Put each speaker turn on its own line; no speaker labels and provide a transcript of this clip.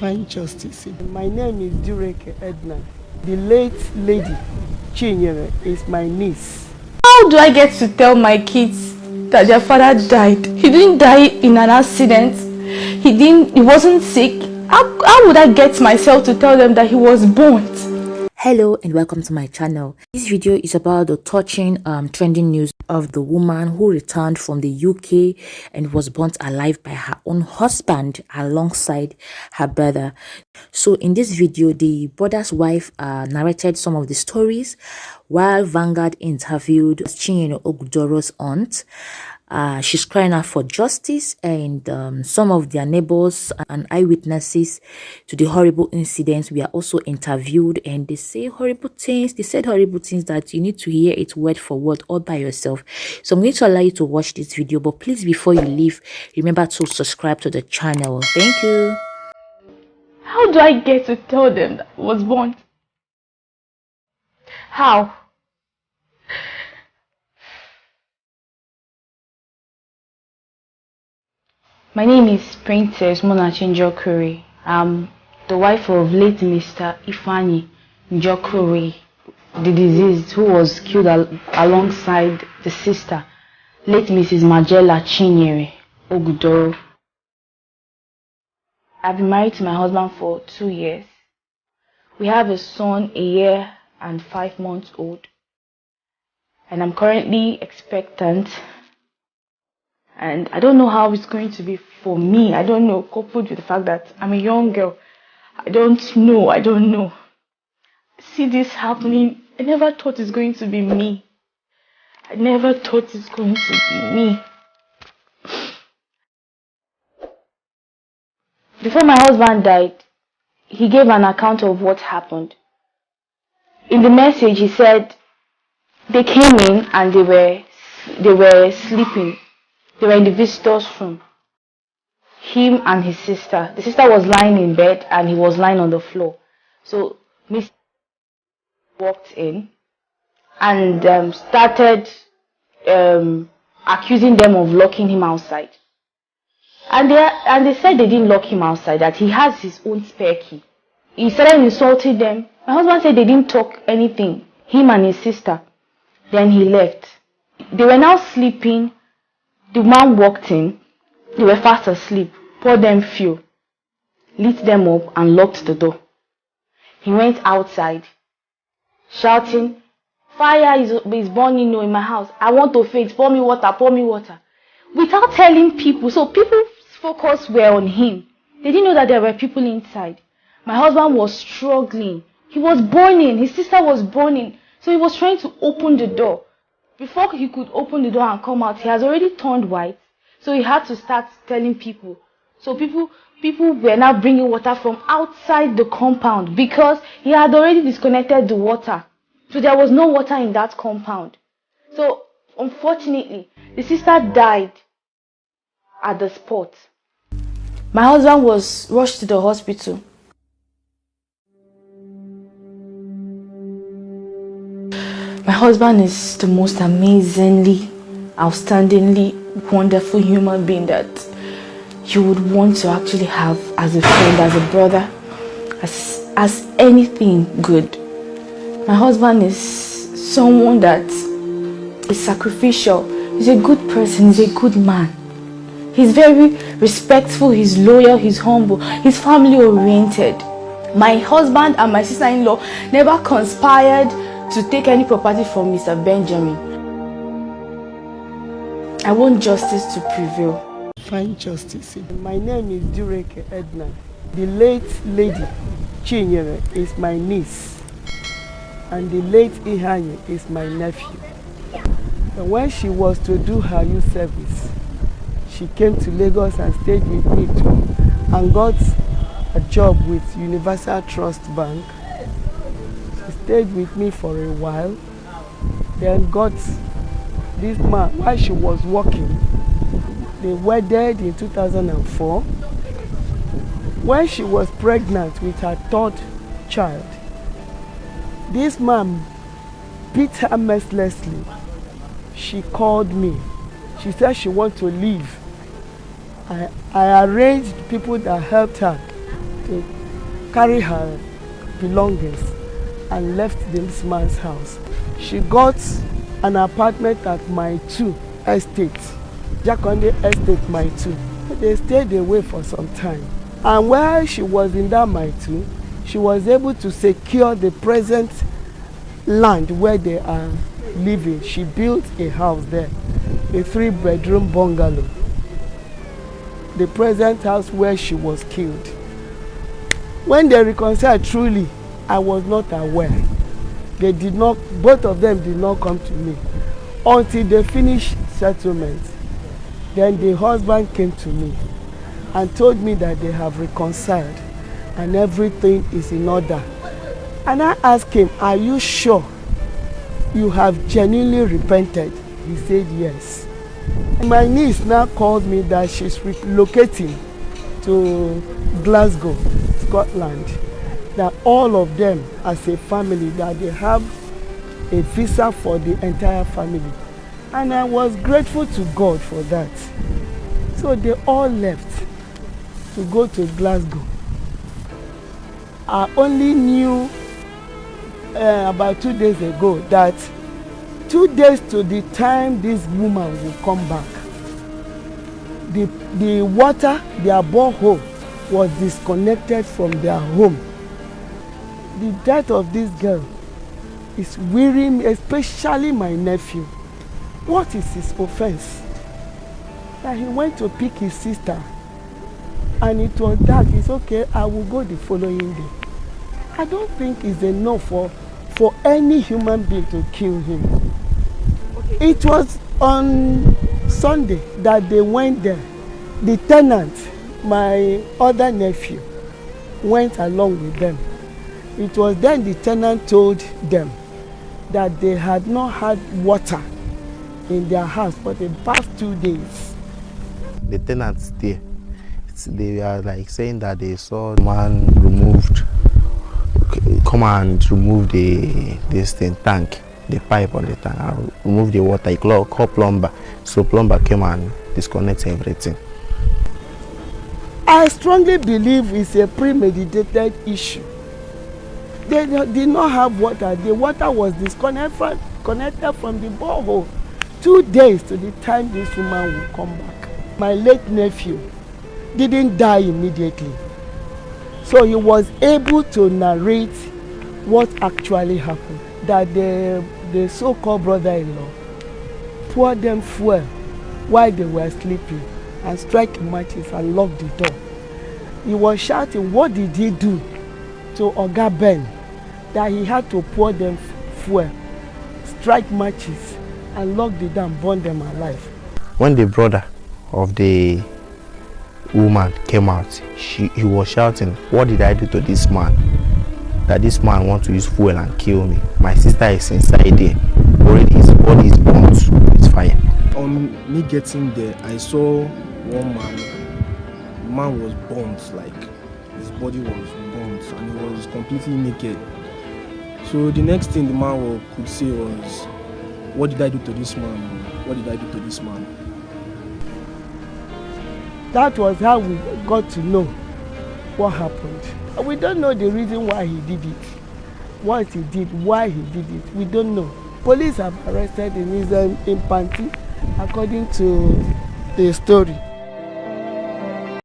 Find justice. My name is Dureke Edna. The late lady Chinyere is my niece.
How do I get to tell my kids that their father died? He didn't die in an accident. He wasn't sick. How would I get myself to tell them that he was burnt?
Hello and welcome to my channel. This video is about the touching trending news of the woman who returned from the UK and was burnt alive by her own husband alongside her brother. So in this video, the brother's wife narrated some of the stories while Vanguard interviewed Chinyere Ogudoro's aunt. She's crying out for justice, and some of their neighbors and eyewitnesses to the horrible incidents were also interviewed, and they said horrible things that you need to hear it word for word all by yourself. So I'm going to allow you to watch this video, but please, before you leave, remember to subscribe to the channel. Thank you.
How do I get to tell them that I was burnt? How? My name is Princess Munachi Njokuri. I'm the wife of late Mr. Ifani Njokuri, the deceased, who was killed alongside the sister, late Mrs. Magella Chinyere Ogudoro. I've been married to my husband for 2 years. We have a son, 1 year and 5 months old, and I'm currently expectant. And I don't know how it's going to be for me. I don't know, coupled with the fact that I'm a young girl. I don't know. See this happening. I never thought it's going to be me. Before my husband died, he gave an account of what happened. In the message, he said they came in and they were sleeping. They were in the visitor's room. Him and his sister. The sister was lying in bed and he was lying on the floor. So Miss walked in and started accusing them of locking him outside. And they said they didn't lock him outside, that he has his own spare key. He started insulting them. My husband said they didn't talk anything, him and his sister. Then he left. They were now sleeping. The man walked in, they were fast asleep, poured them fuel, lit them up and locked the door. He went outside, shouting, "Fire is burning in my house. I want to faint. Pour me water. Without telling people. So people's focus were on him. They didn't know that there were people inside. My husband was struggling. He was burning. His sister was burning. So he was trying to open the door. Before he could open the door and come out, he has already turned white. So he had to start telling people. So people were now bringing water from outside the compound because he had already disconnected the water. So there was no water in that compound. So unfortunately, the sister died at the spot. My husband was rushed to the hospital. My husband is the most amazingly, outstandingly wonderful human being that you would want to actually have as a friend, as a brother, as anything good. My husband is someone that is sacrificial. He's a good person. He's a good man. He's very respectful. He's loyal. He's humble. He's family oriented. My husband and my sister-in-law never conspired to take any property from Mr. Benjamin. I want justice to prevail.
Find justice. My name is Dureke Edna. The late lady Chinyere is my niece, and the late Ihanye is my nephew. And when she was to do her youth service, she came to Lagos and stayed with me too, and got a job with Universal Trust Bank. She stayed with me for a while, then got this man while she was working. They wedded in 2004. When she was pregnant with her 3rd child, this man beat her mercilessly. She called me. She said she wants to leave. I arranged people that helped her to carry her belongings and left this man's house. She got an apartment at my 2 estate, Jakonde Estate, my 2. They stayed away for some time. And while she was in that my 2, she was able to secure the present land where they are living. She built a house there, a 3-bedroom bungalow. The present house where she was killed. When they reconciled, truly, I was not aware. They did not, both of them did not come to me until they finished settlement. Then the husband came to me and told me that they have reconciled and everything is in order. And I asked him, are you sure you have genuinely repented? He said yes. My niece now called me that she's relocating to Glasgow, Scotland. That all of them as a family, that they have a visa for the entire family. And I was grateful to God for that. So they all left to go to Glasgow. I only knew about 2 days ago that 2 days to the time this woman will come back, the water, their borehole, was disconnected from their home. The death of this girl is wearying me, especially my nephew. What is his offense? That he went to pick his sister and it was dark. It's okay, I will go the following day. I don't think it's enough for any human being to kill him. Okay. It was on Sunday that they went there. The tenant, my other nephew, went along with them. It was then the tenant told them that they had not had water in their house for the past 2 days.
The tenants there, they are like saying that they saw the man removed, come and remove this tank, the pipe on the tank, and remove the water. He called plumber, so plumber came and disconnected everything.
I strongly believe it's a premeditated issue. They did not have water. The water was disconnected from the borehole. 2 days to the time this woman will come back. My late nephew didn't die immediately. So he was able to narrate what actually happened. That the so-called brother-in-law poured them fuel while they were sleeping and struck matches and locked the door. He was shouting, what did he do to Oga Ben? That he had to pour them fuel, strike matches and lock the door and burn them alive.
When the brother of the woman came out, he was shouting, what did I do to this man? That this man wants to use fuel and kill me. My sister is inside there. Already his body is burnt with fire.
On me getting there, I saw one man. The man was burnt, like his body was burnt and he was completely naked. So the next thing the man could say was, what did I do to this man? What did I do to this man?
That was how we got to know what happened. We don't know the reason why he did it, what he did, why he did it. We don't know. Police have arrested him in Panti, according to the story.